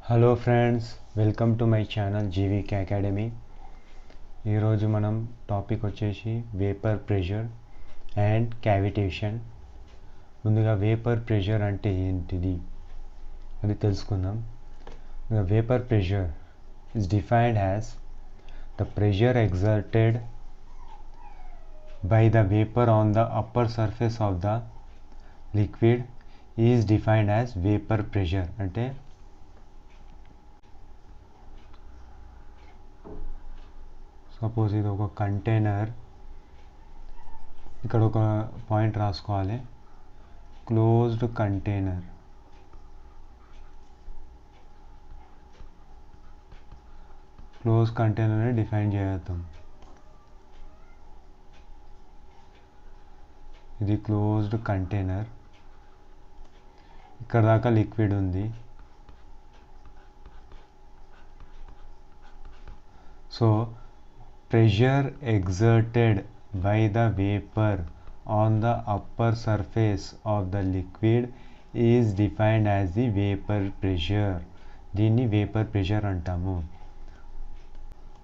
Hello friends, welcome to my channel GVK academy. ఈరోజు మనం topic వచ్చేసి వేపర్ ప్రెషర్ అండ్ క్యావిటేషన్. ముందుగా vapour pressure అంటే ఏంటిది అది తెలుసుకుందాం. Vapour pressure is defined as the pressure exerted by the vapor on the upper surface of the liquid is defined as vapor pressure. అంటే suppose ఇది ఒక container, ఇక్కడ ఒక పాయింట్ రాసుకోవాలి, క్లోజ్డ్ కంటైనర్. క్లోజ్ కంటైనర్ని డిఫైన్ చేద్దాం. ఇది క్లోజ్డ్ కంటైనర్, ఇక్కడ దాకా లిక్విడ్ ఉంది. So pressure exerted by the vapor on the upper surface of the liquid is defined as the vapor pressure. దీన్ని వేపర్ ప్రెషర్ అంటాము.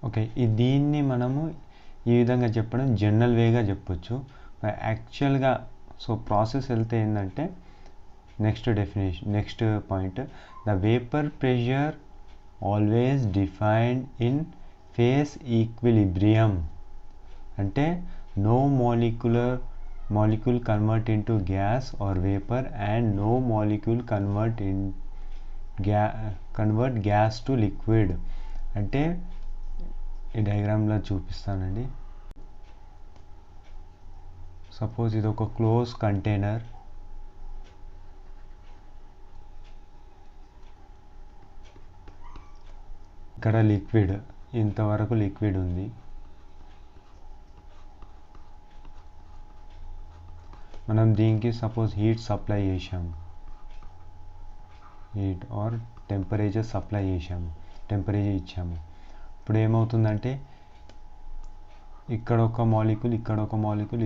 ఓకే, దీన్ని మనము ఈ విధంగా చెప్పడం జనరల్ వేగా చెప్పొచ్చు. యాక్చువల్గా ప్రాసెస్ వెళ్తే ఏంటంటే next point, the vapour pressure always defined in phase equilibrium. అంటే no molecule convert into gas or vapor and no molecule convert gas to liquid. అంటే ఈ డయాగ్రామ్లో చూపిస్తానండి. సపోజ్ ఇది ఒక క్లోజ్ కంటైనర్, ఇక్కడ లిక్విడ్, ఇంతవరకు లిక్విడ్ ఉంది. మనం దీనికి సపోజ్ హీట్ సప్లై చేసాము, హీట్ ఆర్ టెంపరేచర్ సప్లై చేసాము, టెంపరేచర్ ఇచ్చాము. ఇప్పుడు ఏమవుతుందంటే ఇక్కడ ఒక మాలిక్యూల్, ఇక్కడ ఒక మాలిక్యూల్,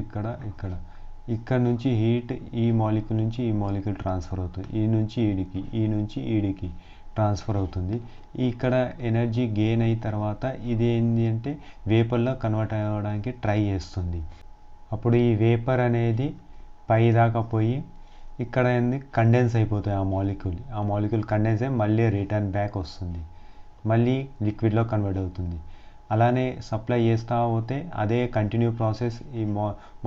ఇక్కడ నుంచి హీట్ ఈ మాలిక్యూల్ నుంచి ఈ మాలిక్యూల్ ట్రాన్స్ఫర్ అవుతుంది, ఈ నుంచి ఈడికి, ఈ నుంచి ఈడికి ట్రాన్స్ఫర్ అవుతుంది. ఇక్కడ ఎనర్జీ గెయిన్ అయిన తర్వాత ఇది ఏంటి అంటే వేపర్లో కన్వర్ట్ అవ్వడానికి ట్రై చేస్తుంది. అప్పుడు ఈ వేపర్ అనేది పై దాకా పోయి ఇక్కడ ఏంది కండెన్స్ అయిపోతుంది. ఆ మాలిక్యూల్ కండెన్స్ అయ్యి మళ్ళీ రిటర్న్ బ్యాక్ వస్తుంది, మళ్ళీ లిక్విడ్లో కన్వర్ట్ అవుతుంది. అలానే సప్లై చేస్తూ పోతే అదే కంటిన్యూ ప్రాసెస్. ఈ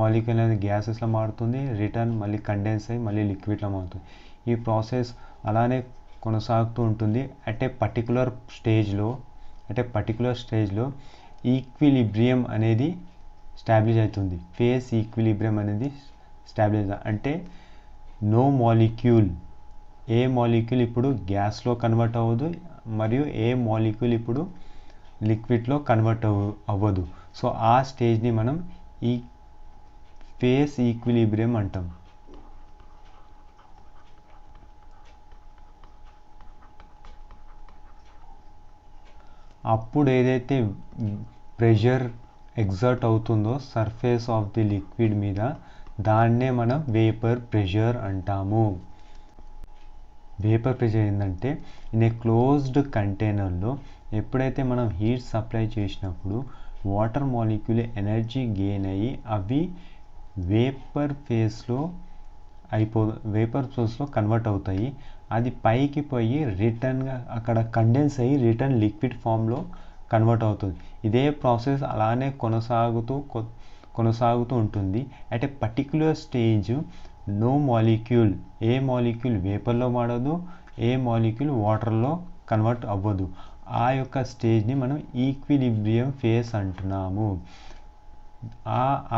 మాలిక్యూల్ అనేది గ్యాసెస్లో మారుతుంది, రిటర్న్ మళ్ళీ కండెన్స్ అయ్యి మళ్ళీ లిక్విడ్లో మారుతుంది. ఈ ప్రాసెస్ అలానే కొనసాగుతూ ఉంటుంది. అట్ ఏ పర్టికులర్ స్టేజ్లో ఈక్విలిబ్రియం అనేది స్టాబ్లిష్ అవుతుంది. ఫేస్ ఈక్విలిబ్రియం అనేది స్టాబ్లిష్ అంటే నో మాలిక్యూల్, ఏ మాలిక్యూల్ ఇప్పుడు గ్యాస్లో కన్వర్ట్ అవ్వదు, మరియు ఏ మాలిక్యూల్ ఇప్పుడు లిక్విడ్లో కన్వర్ట్ అవ్వదు. సో ఆ స్టేజ్ని మనం ఈ ఫేస్ ఈక్విలిబ్రియం అంటాం. అప్పుడు ఏదైతే ప్రెషర్ ఎగ్జర్ట్ అవుతుందో సర్ఫేస్ ఆఫ్ ది లిక్విడ్ మీద, దాన్నే మనం వేపర్ ప్రెషర్ అంటాము. వేపర్ ప్రెషర్ ఏంటంటే ఇన్ ఏ క్లోజ్డ్ కంటైనర్లో ఎప్పుడైతే మనం హీట్ సప్లై చేసినప్పుడు వాటర్ మాలిక్యూల్ ఎనర్జీ గెయిన్ అయ్యి అవి వేపర్ ఫేస్లో కన్వర్ట్ అవుతాయి. అది పైకి పోయి రిటర్న్గా అక్కడ కండెన్స్ అయ్యి రిటర్న్ లిక్విడ్ ఫామ్లో కన్వర్ట్ అవుతుంది. ఇదే ప్రాసెస్ అలానే కొనసాగుతూ ఉంటుంది. At a particular stage no molecule, ఏ మాలిక్యూల్ వేపర్లో మారదు, ఏ మాలిక్యూల్ వాటర్లో కన్వర్ట్ అవ్వదు. ఆ యొక్క స్టేజ్ని మనం ఈక్విలిబ్రియం ఫేస్ అంటున్నాము.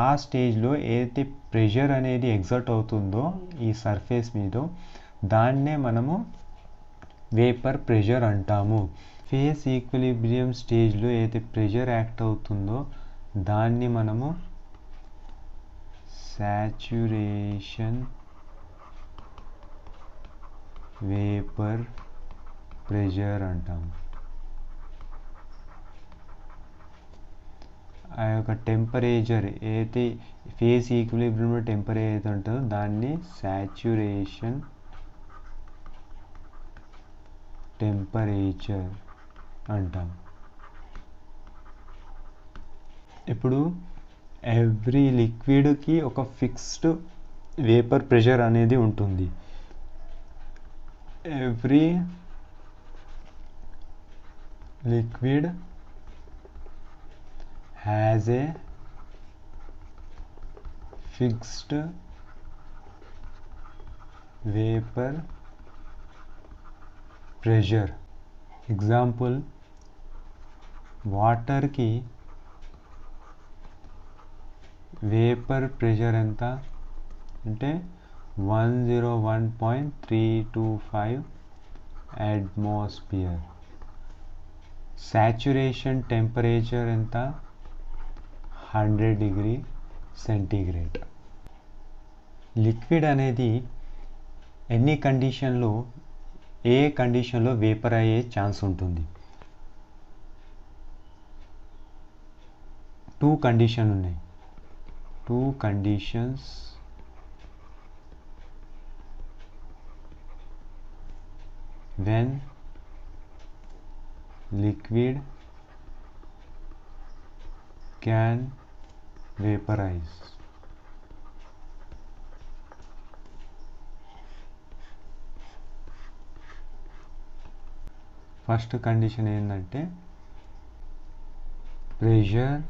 ఆ స్టేజ్లో ఏదైతే ప్రెషర్ అనేది ఎగ్జర్ట్ అవుతుందో ఈ సర్ఫేస్ మీద, దాన్నే మనము వేపర్ ప్రెషర్ అంటాము. ఫేస్ ఈక్విలిబ్రియం స్టేజ్లో ఏదైతే ప్రెషర్ యాక్ట్ అవుతుందో దాన్ని మనము సాచురేషన్ వేపర్ ప్రెషర్ అంటాము. ఆ యొక్క టెంపరేచర్ ఏదైతే ఫేస్ ఈక్విలిబ్రియంలో టెంపరేచర్ ఉంటుందో దాన్ని సాచురేషన్ టెంపరేచర్ అంటాం. ఇప్పుడు ఎవ్రీ లిక్విడ్కి ఒక ఫిక్స్డ్ వేపర్ ప్రెషర్ అనేది ఉంటుంది. Every liquid has a fixed vapour pressure. Example, వాటర్కి వేపర్ ప్రెషర్ ఎంత అంటే 101.325 అట్మాస్ఫియర్. సాచురేషన్ టెంపరేచర్ ఎంత 100 డిగ్రీ సెంటీగ్రేడ్. లిక్విడ్ అనేది ఎన్ని కండిషన్లో ఏ కండిషన్లో వేపర్ అయ్యే ఛాన్స్ ఉంటుంది? 2 కండిషన్ ఉన్నాయి. 2 conditions when liquid can vaporize. First condition ఏంటంటే pressure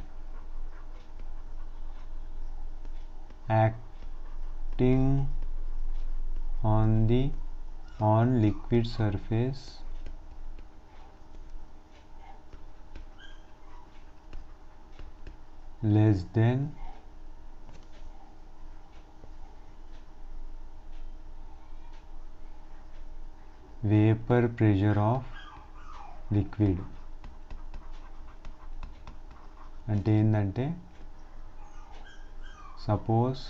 acting on liquid surface less than vapor pressure of liquid. అంటే ఏంటంటే సపోజ్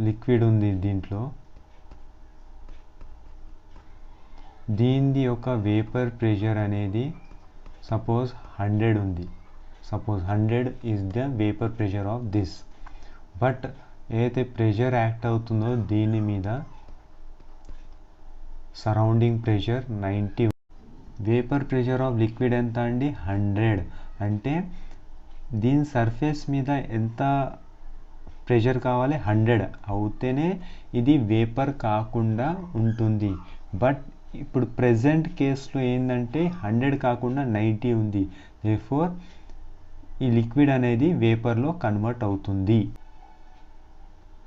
లిక్విడ్ ఉంది, దీంట్లో దీనిది ఒక వేపర్ ప్రెషర్ అనేది సపోజ్ 100 ఉంది. Suppose 100 is the vapour pressure of this. But ఏదైతే ప్రెషర్ యాక్ట్ అవుతుందో దీని మీద surrounding pressure 90. Vapour pressure of liquid ఎంత అండి? 100. అంటే దీని సర్ఫేస్ మీద ఎంత ప్రెషర్ కావాలి? 100 అవుతేనే ఇది వేపర్ కాకుండా ఉంటుంది. బట్ ఇప్పుడు ప్రెజెంట్ కేసులో ఏంటంటే 100 కాకుండా 90 ఉంది. దేర్ఫోర్ ఈ లిక్విడ్ అనేది వేపర్లో కన్వర్ట్ అవుతుంది.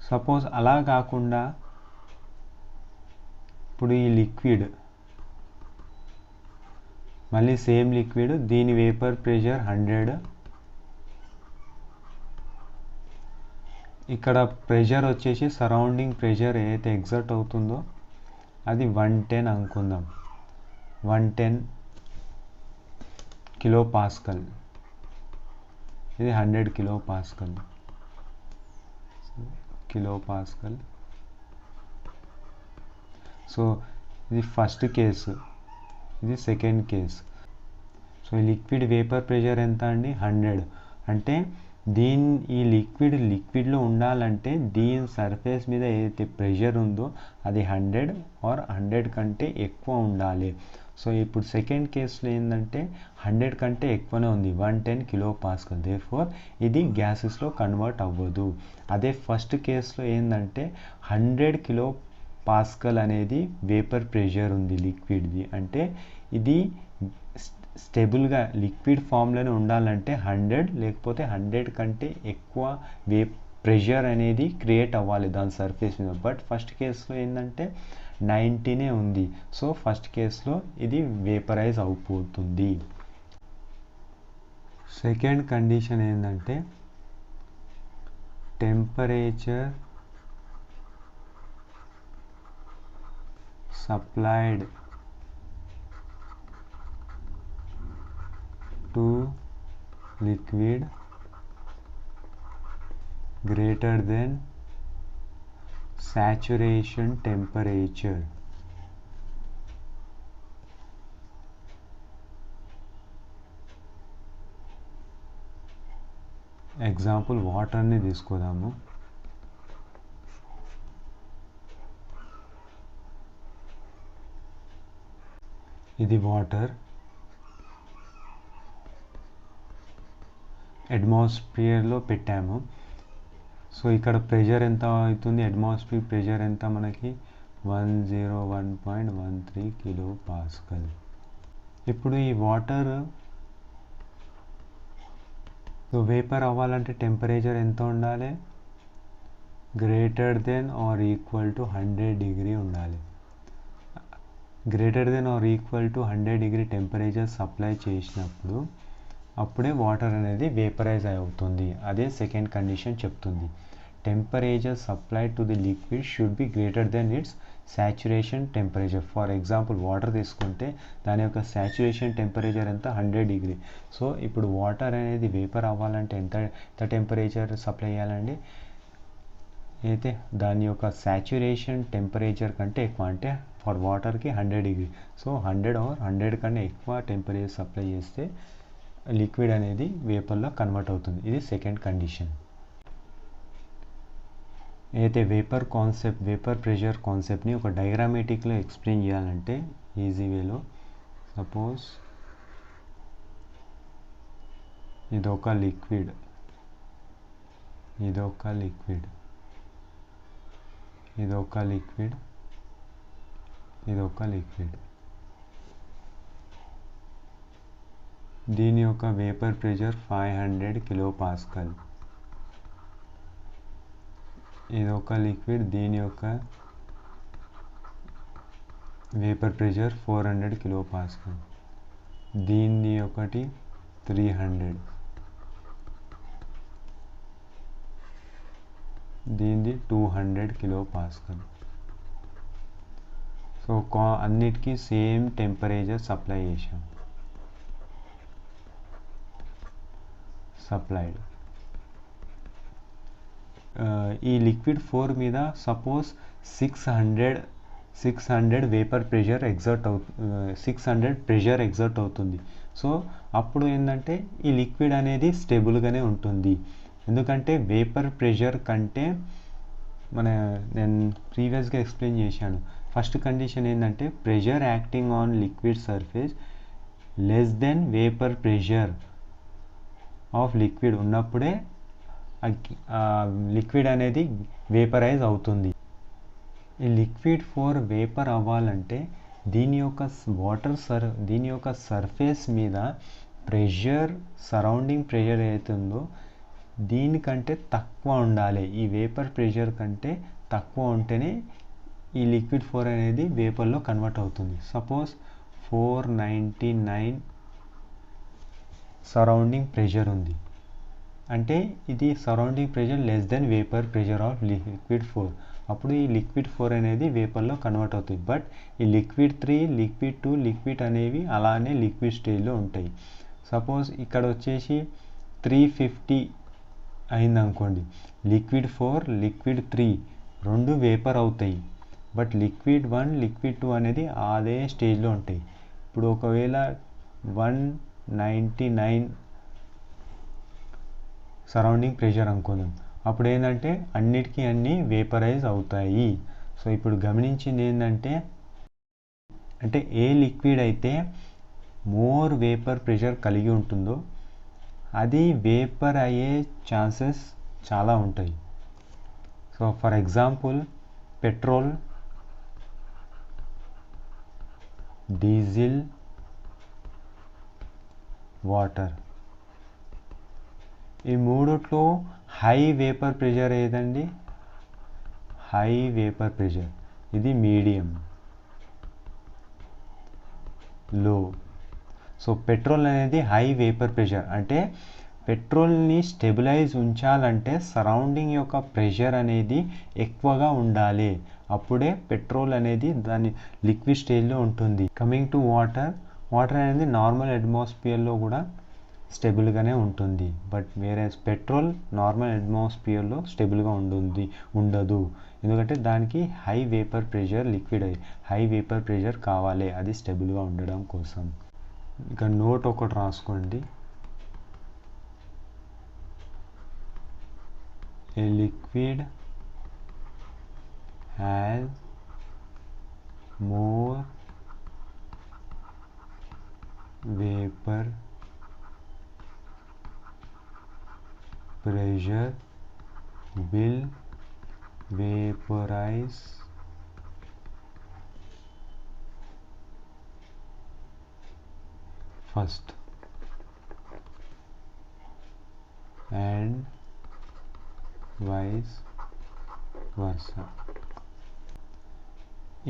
సపోజ్ అలా కాకుండా ఇప్పుడు ఈ లిక్విడ్ మళ్ళీ సేమ్ లిక్విడ్, దీని వేపర్ ప్రెషర్ 100, ఇక్కడ ప్రెషర్ వచ్చేసి సరౌండింగ్ ప్రెషర్ ఏదైతే ఎగ్జర్ట్ అవుతుందో అది 110 అనుకుందాం. 110 కిలో పాస్కల్, ఇది 100 కిలో పాస్కల్. సో ఇది ఫస్ట్ కేసు, ఇది second case. So liquid vapour pressure ఎంత అండి? 100. అంటే ఈ లిక్విడ్లో ఉండాలంటే దీని సర్ఫేస్ మీద ఏదైతే ప్రెషర్ ఉందో అది 100 ఆర్ 100 కంటే ఎక్కువ ఉండాలి. సో ఇప్పుడు సెకండ్ కేసులో ఏంటంటే 100 కంటే ఎక్కువనే ఉంది, 110 కిలో పాస్కల్. దేర్ఫోర్ ఇది గ్యాసెస్లో కన్వర్ట్ అవ్వదు. అదే ఫస్ట్ కేసులో ఏంటంటే 100 కిలో పాస్కల్ అనేది వేపర్ ప్రెషర్ ఉంది లిక్విడ్ది. అంటే ఇది స్టేబుల్గా లిక్విడ్ ఫామ్లోనే ఉండాలంటే 100 లేకపోతే 100 కంటే ఎక్కువ ప్రెషర్ అనేది క్రియేట్ అవ్వాలి దాని సర్ఫేస్ మీద. బట్ ఫస్ట్ కేసులో ఏంటంటే 90నే ఉంది. సో ఫస్ట్ కేసులో ఇది వేపరైజ్ అయిపోతుంది. సెకండ్ కండిషన్ ఏంటంటే temperature supplied to liquid greater than saturation temperature. Example వాటర్ని తీసుకుందాము. ఇది వాటర్, అట్మాస్ఫియర్లో పెట్టాము. సో ఇక్కడ ప్రెషర్ ఎంత అవుతుంది, అట్మాస్ఫియర్ ప్రెషర్ ఎంత మనకి 101.13 కిలో పాస్కల్. ఇప్పుడు ఈ వాటర్ వేపర్ అవ్వాలంటే టెంపరేచర్ ఎంత ఉండాలి, greater than or equal to 100 degree ఉండాలి. Greater than or equal to 100 degree temperature supply చేసినప్పుడు అప్పుడే వాటర్ అనేది వేపరైజ్ అవుతుంది. అదే సెకండ్ కండిషన్ చెప్తుంది. Temperature supply to the liquid should be greater than its saturation temperature. For example water తీసుకుంటే దాని యొక్క సాచురేషన్ టెంపరేచర్ ఎంత, 100 డిగ్రీ. సో ఇప్పుడు వాటర్ అనేది వేపర్ అవ్వాలంటే ఎంత టెంపరేచర్ సప్లై చేయాలండి, అయితే దాని యొక్క సాచురేషన్ టెంపరేచర్ కంటే ఎక్కువ, అంటే ఫర్ వాటర్కి 100 డిగ్రీ. సో 100 కన్నా ఎక్కువ టెంపరేచర్ సప్లై చేస్తే లిక్విడ్ అనేది వేపర్లో కన్వర్ట్ అవుతుంది. ఇది సెకండ్ కండిషన్. అయితే వేపర్ ప్రెషర్ కాన్సెప్ట్ని ఒక డయాగ్రామేటిక్లో ఎక్స్ప్లెయిన్ చేయాలంటే ఈజీ వేలో, సపోజ్ ఇదొక లిక్విడ్, దీని యొక్క వేపర్ ప్రెషర్ 500 కిలో పాస్కల్. ఇదొక లిక్విడ్, దీని యొక్క వేపర్ ప్రెషర్ 400 కిలో పాస్కల్. దీన్ని ఒకటి 300, దీనిది 200 కిలో పాస్కల్. సో అన్నిటికీ సేమ్ టెంపరేచర్ సప్లై చేసాం. సప్లైడ్ ఈ లిక్విడ్ 4 మీద suppose 600 vapour pressure exert 600 pressure exert అవుతుంది. సో అప్పుడు ఏంటంటే ఈ లిక్విడ్ అనేది స్టేబుల్గానే ఉంటుంది. ఎందుకంటే వేపర్ ప్రెషర్ కంటే నేను ప్రీవియస్గా ఎక్స్ప్లెయిన్ చేశాను. ఫస్ట్ కండిషన్ ఏంటంటే pressure acting on liquid surface less than vapour pressure of liquid ఉన్నప్పుడే లిక్విడ్ అనేది వేపరైజ్ అవుతుంది. ఈ లిక్విడ్ 4 వేపర్ అవ్వాలంటే దీని యొక్క సర్ఫేస్ మీద ప్రెషర్, సరౌండింగ్ ప్రెషర్ ఏదైతుందో దీనికంటే తక్కువ ఉండాలి. ఈ వేపర్ ప్రెషర్ కంటే తక్కువ ఉంటేనే ఈ లిక్విడ్ 4 అనేది వేపర్లో కన్వర్ట్ అవుతుంది. సపోజ్ 499 సరౌండింగ్ ప్రెషర్ ఉంది అంటే ఇది surrounding pressure less than vapour pressure of liquid 4. అప్పుడు ఈ లిక్విడ్ 4 అనేది వేపర్లో కన్వర్ట్ అవుతుంది. బట్ ఈ లిక్విడ్ 3, లిక్విడ్ 2, లిక్విడ్ అనేవి అలానే లిక్విడ్ స్టేజ్లో ఉంటాయి. సపోజ్ ఇక్కడ వచ్చేసి 350 అయిందనుకోండి, లిక్విడ్ 4, లిక్విడ్ 3 రెండు వేపర్ అవుతాయి. బట్ లిక్విడ్ 1, లిక్విడ్ 2 అనేది అదే స్టేజ్లో ఉంటాయి. ఇప్పుడు ఒకవేళ 199 సరౌండింగ్ ప్రెషర్ అనుకుందాం, అప్పుడు ఏంటంటే అన్నిటికీ అన్నీ వేపరైజ్ అవుతాయి. సో ఇప్పుడు గమనించింది ఏంటంటే ఏ లిక్విడ్ అయితే మోర్ వేపర్ ప్రెషర్ కలిగి ఉంటుందో అది వేపర్ అయ్యే ఛాన్సెస్ చాలా ఉంటాయి. So for example petrol, diesel, water, ఈ మూడిట్లో హై వేపర్ ప్రెషర్ ఏదండి, హై వేపర్ ప్రెషర్. ఇది మీడియం, లో. సో పెట్రోల్ అనేది హై వేపర్ ప్రెషర్, అంటే పెట్రోల్ని స్టెబిలైజ్ ఉంచాలంటే సరౌండింగ్ యొక్క ప్రెషర్ అనేది ఎక్కువగా ఉండాలి. అప్పుడే పెట్రోల్ అనేది దాని లిక్విడ్ స్టేజ్లో ఉంటుంది. కమింగ్ టు వాటర్ అనేది నార్మల్ అట్మాస్ఫియర్లో కూడా స్టేబుల్గానే ఉంటుంది. బట్ వేరే పెట్రోల్ నార్మల్ అట్మాస్ఫియర్లో స్టేబుల్గా ఉండదు. ఎందుకంటే దానికి high vapour pressure, liquid high vapour pressure కావాలి అది స్టేబుల్గా ఉండడం కోసం. ఇక నోట్ ఒకటి రాసుకోండి, a liquid has more vapor pressure will vaporize first and vice versa.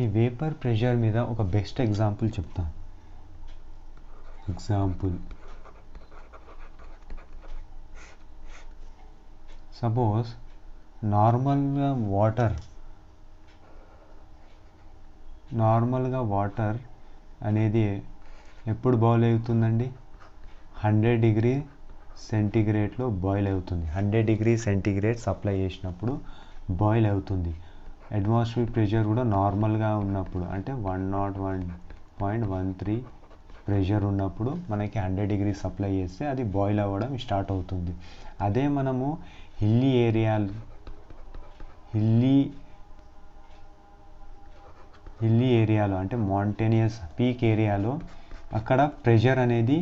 ఈ వేపర్ ప్రెషర్ మీద ఒక బెస్ట్ ఎగ్జాంపుల్ చెప్తాను. ఎగ్జాంపుల్, సపోజ్ నార్మల్గా వాటర్ అనేది ఎప్పుడు బాయిల్ అవుతుందండి? 100 డిగ్రీ సెంటీగ్రేడ్లో బాయిల్ అవుతుంది. 100 డిగ్రీ సెంటీగ్రేడ్ సప్లై చేసినప్పుడు బాయిల్ అవుతుంది. అట్మాస్ఫియర్ ప్రెషర్ కూడా నార్మల్గా ఉన్నప్పుడు, అంటే 101.13 ప్రెషర్ ఉన్నప్పుడు మనకి 100 డిగ్రీ సప్లై చేస్తే అది బాయిల్ అవ్వడం స్టార్ట్ అవుతుంది. అదే మనము హిల్లీ ఏరియాలో అంటే మౌంటేనియస్ పీక్ ఏరియాలో అక్కడ ప్రెషర్ అనేది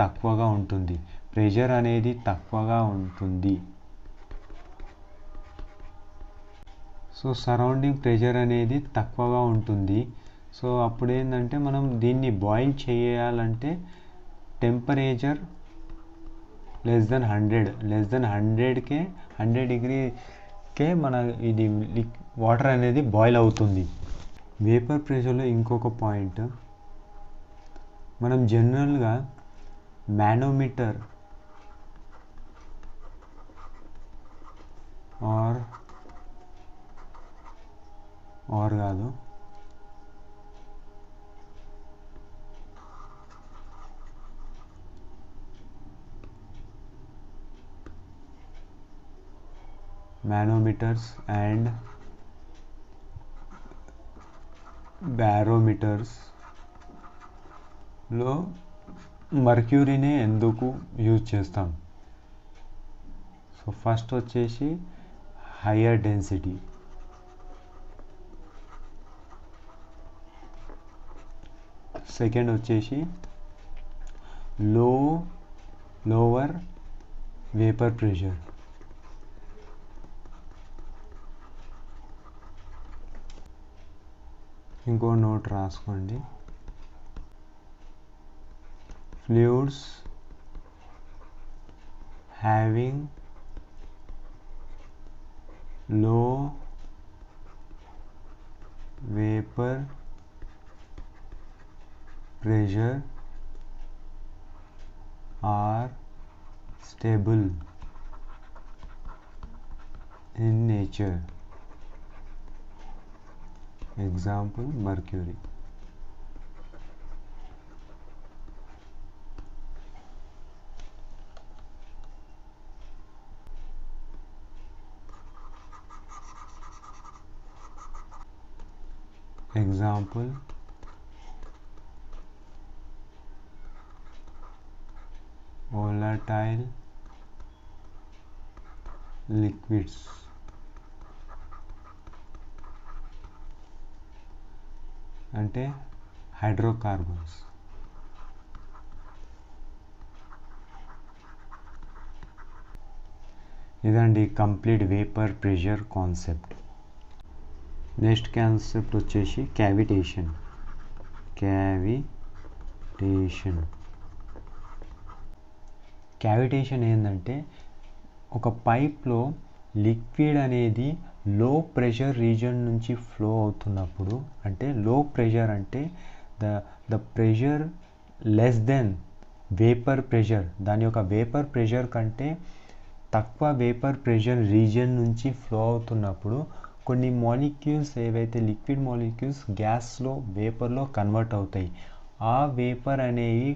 తక్కువగా ఉంటుంది. సో సరౌండింగ్ ప్రెషర్ అనేది తక్కువగా ఉంటుంది. సో అప్పుడు ఏంటంటే మనం దీన్ని బాయిల్ చేయాలంటే టెంపరేచర్ $100 డిగ్రీకే మన ఇది వాటర్ అనేది బాయిల్ అవుతుంది. వేపర్ ప్రెషర్లో ఇంకొక పాయింట్, మనం జనరల్గా మానోమీటర్ మానోమీటర్స్ అండ్ బ్యారోమీటర్స్లో మర్క్యూరీనే ఎందుకు యూజ్ చేస్తాం? సో ఫస్ట్ వచ్చేసి హయ్యర్ డెన్సిటీ, సెకండ్ వచ్చేసి లోవర్ వేపర్ ప్రెషర్, ఇంకో నోట్ రాసుకోండి. ఫ్లూయిడ్స్ హ్యావింగ్ లో vapour pressure are stable in nature. Example, mercury. Example, volatile liquids. అంటే హైడ్రోకార్బన్స్. ఇదండి complete vapour pressure concept. Next concept వచ్చేసి క్యావిటేషన్. క్యావిటేషన్ ఏంటంటే ఒక పైప్లో లిక్విడ్ అనేది లో ప్రెషర్ రీజన్ నుంచి ఫ్లో అవుతున్నప్పుడు, అంటే లో ప్రెషర్ అంటే the pressure less than vapour pressure, దాని యొక్క వేపర్ ప్రెషర్ కంటే తక్కువ వేపర్ ప్రెషర్ రీజన్ నుంచి ఫ్లో అవుతున్నప్పుడు కొన్ని మాలిక్యూల్స్ ఏవైతే లిక్విడ్ మాలిక్యూల్స్ గ్యాస్లో వేపర్లో కన్వర్ట్ అవుతాయి. ఆ వేపర్ అనేవి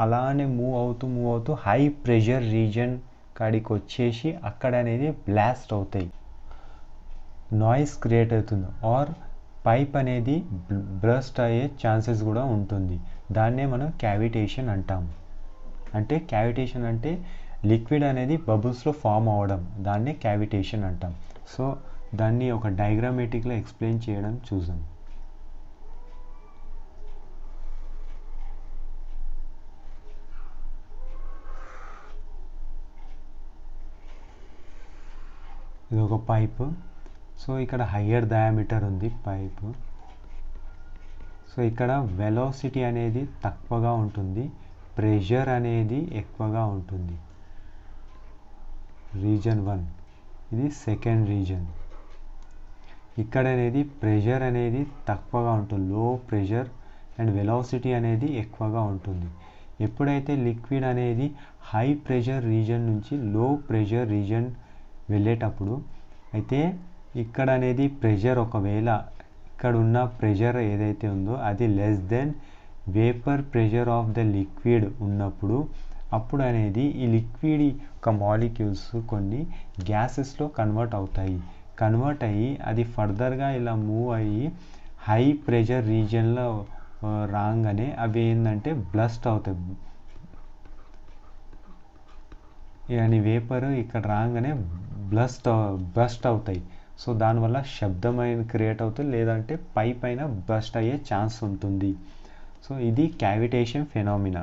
అలానే మూవ్ అవుతూ హై ప్రెషర్ రీజన్ కాడికి వచ్చేసి అక్కడ అనేది బ్లాస్ట్ అవుతాయి, నాయిస్ క్రియేట్ అవుతుంది, ఆర్ పైప్ అనేది బ్రస్ట్ అయ్యే ఛాన్సెస్ కూడా ఉంటుంది. దాన్నే మనం క్యావిటేషన్ అంటాం. అంటే క్యావిటేషన్ అంటే లిక్విడ్ అనేది బబుల్స్లో ఫామ్ అవ్వడం, దాన్నే క్యావిటేషన్ అంటాం. సో దాన్ని ఒక డయాగ్రామేటిక్లో ఎక్స్ప్లెయిన్ చేయడం చూద్దాం. ఇది ఒక పైపు. సో ఇక్కడ హయ్యర్ డయామీటర్ ఉంది పైపు. సో ఇక్కడ వెలాసిటీ అనేది తక్కువగా ఉంటుంది, ప్రెషర్ అనేది ఎక్కువగా ఉంటుంది. రీజన్ 1 ఇది సెకండ్ రీజన్. ఇక్కడ అనేది ప్రెషర్ అనేది తక్కువగా ఉంటుంది, లో ప్రెషర్, అండ్ వెలాసిటీ అనేది ఎక్కువగా ఉంటుంది. ఎప్పుడైతే లిక్విడ్ అనేది హై ప్రెషర్ రీజన్ నుంచి లో ప్రెషర్ రీజన్ వెళ్ళేటప్పుడు అయితే ఇక్కడ అనేది ప్రెషర్ ఒకవేళ ఇక్కడ ఉన్న ప్రెషర్ ఏదైతే ఉందో అది less than vapour pressure of the liquid ఉన్నప్పుడు అప్పుడు అనేది ఈ లిక్విడ్ యొక్క మాలిక్యూల్స్ కొన్ని గ్యాసెస్లో కన్వర్ట్ అయ్యి అది ఫర్దర్గా ఇలా మూవ్ అయ్యి హై ప్రెషర్ రీజియన్లో రాగానే అవి ఏంటంటే బ్లస్ట్ అవుతాయి. అని వేపర్ ఇక్కడ రాగానే బస్ట్ అవుతాయి. సో దానివల్ల శబ్దం అనేది క్రియేట్ అవుతుంది, లేదంటే పైప్ అయినా బస్ట్ అయ్యే ఛాన్స్ ఉంటుంది. సో ఇది క్యావిటేషన్ ఫెనామినా.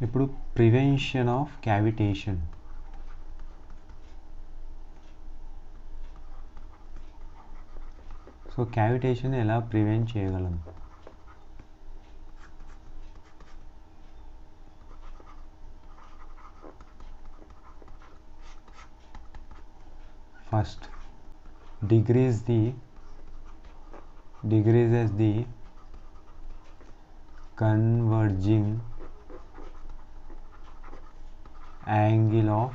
ఇప్పుడు prevention of cavitation. So cavitation ఎలా ప్రివెంట్ చేయగలం? First, decreases the converging angle of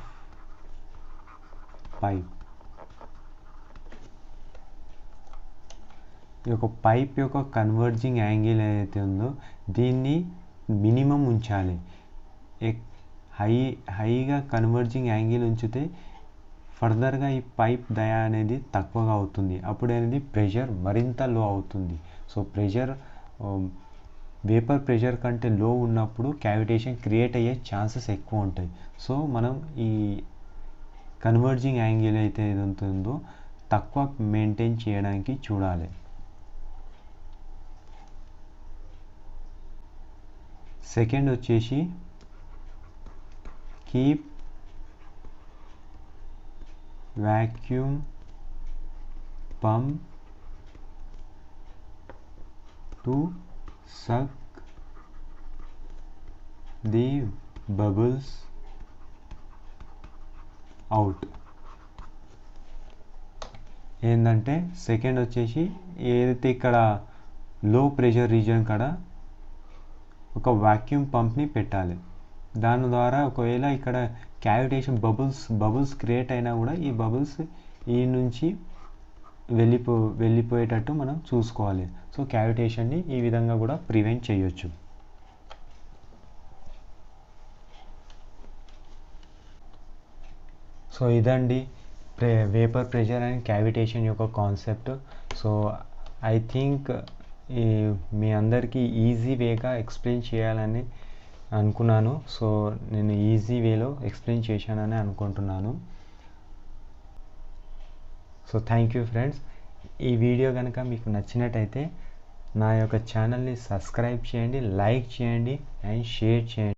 pipe. ఈ యొక్క పైప్ యొక్క కన్వర్జింగ్ యాంగిల్ ఏదైతే ఉందో దీన్ని మినిమం ఉంచాలి. హైగా కన్వర్జింగ్ యాంగిల్ ఉంచితే ఫర్దర్గా ఈ పైప్ డయా అనేది తక్కువగా అవుతుంది, అప్పుడు అనేది ప్రెషర్ మరింత లో అవుతుంది. సో ప్రెషర్ వేపర్ ప్రెషర్ కంటే లో ఉన్నప్పుడు క్యావిటేషన్ క్రియేట్ అయ్యే ఛాన్సెస్ ఎక్కువ ఉంటాయి. సో మనం ఈ కన్వర్జింగ్ యాంగిల్ అయితే ఏదైతే ఉందో తక్కువ మెయింటైన్ చేయడానికి చూడాలి. సెకండ్ వచ్చేసి keep vacuum pump to suck the bubbles out. ఏంటంటే సెకండ్ వచ్చేసి ఏదైతే ఇక్కడ లో ప్రెషర్ రీజన్ కాడ ఒక వాక్యూమ్ పంప్ని పెట్టాలి. దాని ద్వారా ఒకవేళ ఇక్కడ క్యావిటేషన్ బబుల్స్ క్రియేట్ అయినా కూడా ఈ బబుల్స్ ఈ నుంచి వెళ్ళిపోయేటట్టు మనం చూసుకోవాలి. సో క్యావిటేషన్ని ఈ విధంగా కూడా ప్రివెంట్ చేయొచ్చు. సో ఇదండి వేపర్ ప్రెషర్ అండ్ క్యావిటేషన్ యొక్క కాన్సెప్ట్. సో ఐ థింక్ మీ అందరికీ ఈజీ వేగా ఎక్స్ప్లెయిన్ చేయాలని అనుకున్నాను. సో నేను ఈజీ వేలో ఎక్స్ప్లెయిన్ చేశానని అనుకుంటున్నాను. So thank you friends. ఈ వీడియో కనుక మీకు నచ్చినట్టయితే నా యొక్క ఛానల్ని సబ్స్క్రైబ్ చేయండి, లైక్ చేయండి అండ్ షేర్ చేయండి.